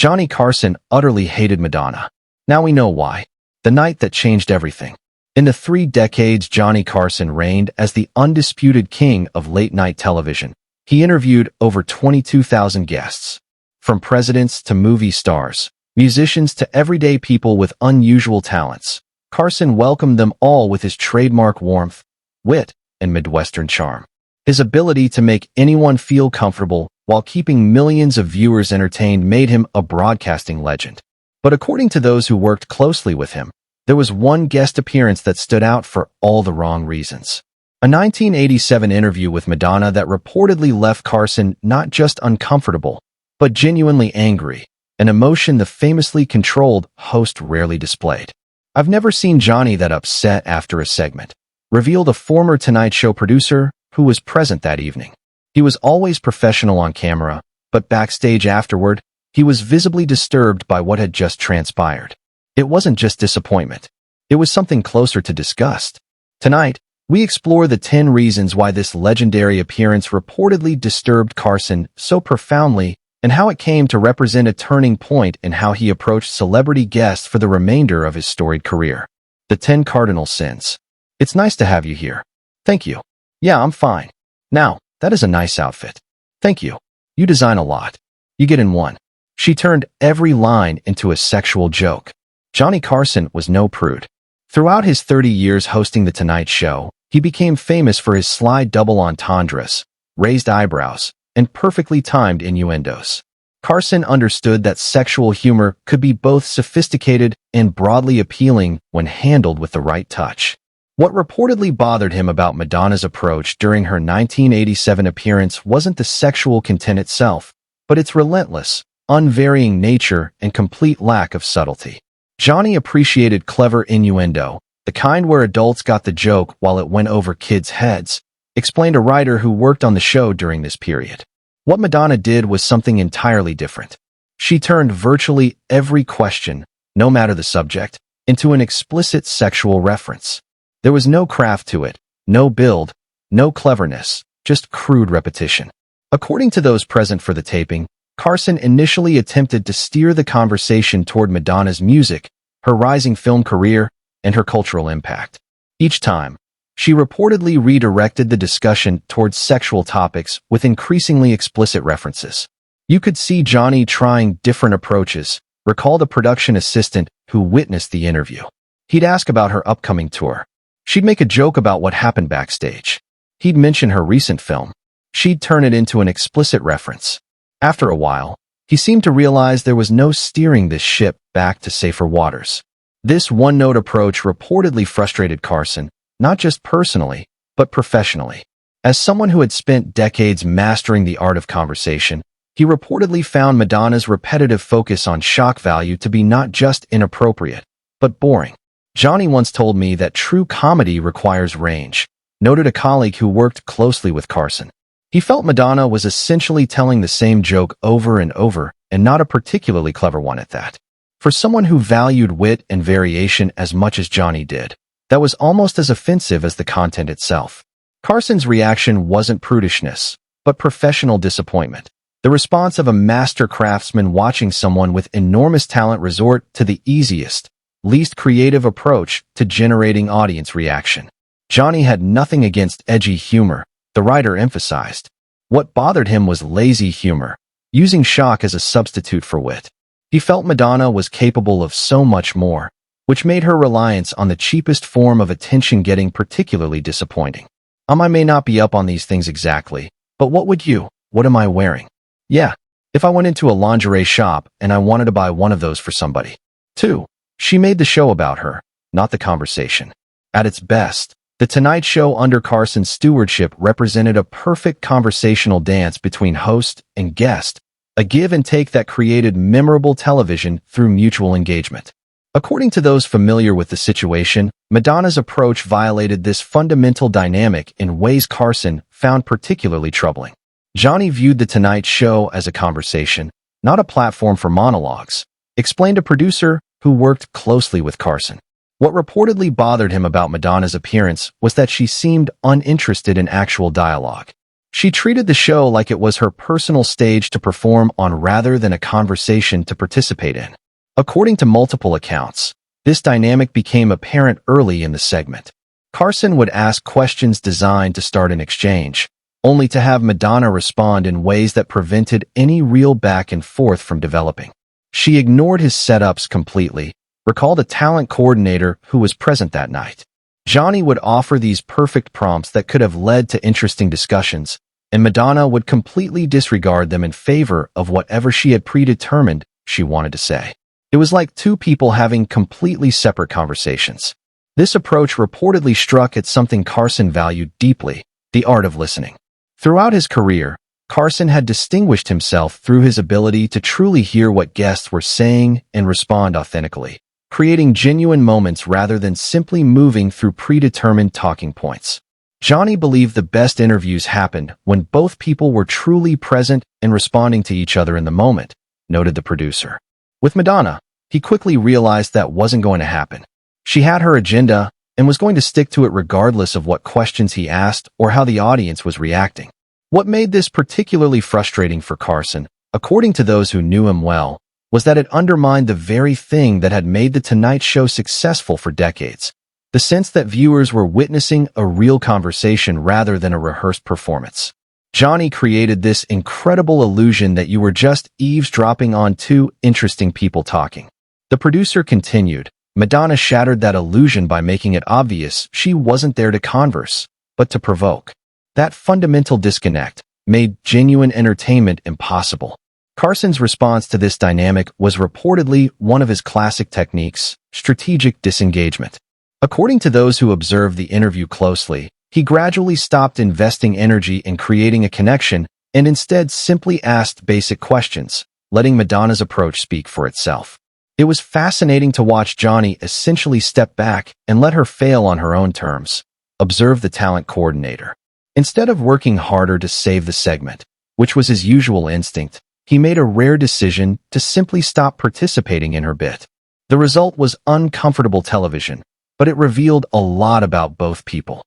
Johnny Carson utterly hated Madonna. Now we know why. The night that changed everything. In the 3 decades Johnny Carson reigned as the undisputed king of late-night television, he interviewed over 22,000 guests. From presidents to movie stars, musicians to everyday people with unusual talents, Carson welcomed them all with his trademark warmth, wit, and Midwestern charm. His ability to make anyone feel comfortable while keeping millions of viewers entertained made him a broadcasting legend. But according to those who worked closely with him, there was one guest appearance that stood out for all the wrong reasons. A 1987 interview with Madonna that reportedly left Carson not just uncomfortable, but genuinely angry, an emotion the famously controlled host rarely displayed. "I've never seen Johnny that upset after a segment," revealed a former Tonight Show producer who was present that evening. He was always professional on camera, but backstage afterward, he was visibly disturbed by what had just transpired. It wasn't just disappointment. It was something closer to disgust. Tonight, we explore the 10 reasons why this legendary appearance reportedly disturbed Carson so profoundly and how it came to represent a turning point in how he approached celebrity guests for the remainder of his storied career. The 10 cardinal sins. "It's nice to have you here." "Thank you." "Yeah, I'm fine." "Now, that is a nice outfit." "Thank you." "You design a lot." "You get in one." She turned every line into a sexual joke. Johnny Carson was no prude. Throughout his 30 years hosting The Tonight Show, he became famous for his sly double entendres, raised eyebrows, and perfectly timed innuendos. Carson understood that sexual humor could be both sophisticated and broadly appealing when handled with the right touch. What reportedly bothered him about Madonna's approach during her 1987 appearance wasn't the sexual content itself, but its relentless, unvarying nature and complete lack of subtlety. Johnny appreciated clever innuendo, the kind where adults got the joke while it went over kids' heads, explained a writer who worked on the show during this period. What Madonna did was something entirely different. She turned virtually every question, no matter the subject, into an explicit sexual reference. There was no craft to it, no build, no cleverness, just crude repetition. According to those present for the taping, Carson initially attempted to steer the conversation toward Madonna's music, her rising film career, and her cultural impact. Each time, she reportedly redirected the discussion towards sexual topics with increasingly explicit references. You could see Johnny trying different approaches, recalled a production assistant who witnessed the interview. He'd ask about her upcoming tour. She'd make a joke about what happened backstage. He'd mention her recent film. She'd turn it into an explicit reference. After a while, he seemed to realize there was no steering this ship back to safer waters. This one-note approach reportedly frustrated Carson, not just personally, but professionally. As someone who had spent decades mastering the art of conversation, he reportedly found Madonna's repetitive focus on shock value to be not just inappropriate, but boring. "Johnny once told me that true comedy requires range," noted a colleague who worked closely with Carson. He felt Madonna was essentially telling the same joke over and over, and not a particularly clever one at that. For someone who valued wit and variation as much as Johnny did, that was almost as offensive as the content itself. Carson's reaction wasn't prudishness, but professional disappointment. The response of a master craftsman watching someone with enormous talent resort to the easiest, least creative approach to generating audience reaction. Johnny had nothing against edgy humor, the writer emphasized. What bothered him was lazy humor, using shock as a substitute for wit. He felt Madonna was capable of so much more, which made her reliance on the cheapest form of attention getting particularly disappointing. I may not be up on these things exactly, but what would you? What am I wearing? Yeah, if I went into a lingerie shop and I wanted to buy one of those for somebody. 2. She made the show about her, not the conversation. At its best, The Tonight Show under Carson's stewardship represented a perfect conversational dance between host and guest, a give and take that created memorable television through mutual engagement. According to those familiar with the situation, Madonna's approach violated this fundamental dynamic in ways Carson found particularly troubling. Johnny viewed The Tonight Show as a conversation, not a platform for monologues, explained a producer who worked closely with Carson. What reportedly bothered him about Madonna's appearance was that she seemed uninterested in actual dialogue. She treated the show like it was her personal stage to perform on rather than a conversation to participate in. According to multiple accounts, this dynamic became apparent early in the segment. Carson would ask questions designed to start an exchange, only to have Madonna respond in ways that prevented any real back and forth from developing. She ignored his setups completely, recalled a talent coordinator who was present that night. Johnny would offer these perfect prompts that could have led to interesting discussions, and Madonna would completely disregard them in favor of whatever she had predetermined she wanted to say. It was like two people having completely separate conversations. This approach reportedly struck at something Carson valued deeply, the art of listening. Throughout his career, Carson had distinguished himself through his ability to truly hear what guests were saying and respond authentically, creating genuine moments rather than simply moving through predetermined talking points. Johnny believed the best interviews happened when both people were truly present and responding to each other in the moment, noted the producer. With Madonna, he quickly realized that wasn't going to happen. She had her agenda and was going to stick to it regardless of what questions he asked or how the audience was reacting. What made this particularly frustrating for Carson, according to those who knew him well, was that it undermined the very thing that had made The Tonight Show successful for decades. The sense that viewers were witnessing a real conversation rather than a rehearsed performance. Johnny created this incredible illusion that you were just eavesdropping on two interesting people talking. The producer continued, Madonna shattered that illusion by making it obvious she wasn't there to converse, but to provoke. That fundamental disconnect made genuine entertainment impossible. Carson's response to this dynamic was reportedly one of his classic techniques, strategic disengagement. According to those who observed the interview closely, he gradually stopped investing energy in creating a connection and instead simply asked basic questions, letting Madonna's approach speak for itself. It was fascinating to watch Johnny essentially step back and let her fail on her own terms, observed the talent coordinator. Instead of working harder to save the segment, which was his usual instinct, he made a rare decision to simply stop participating in her bit. The result was uncomfortable television, but it revealed a lot about both people.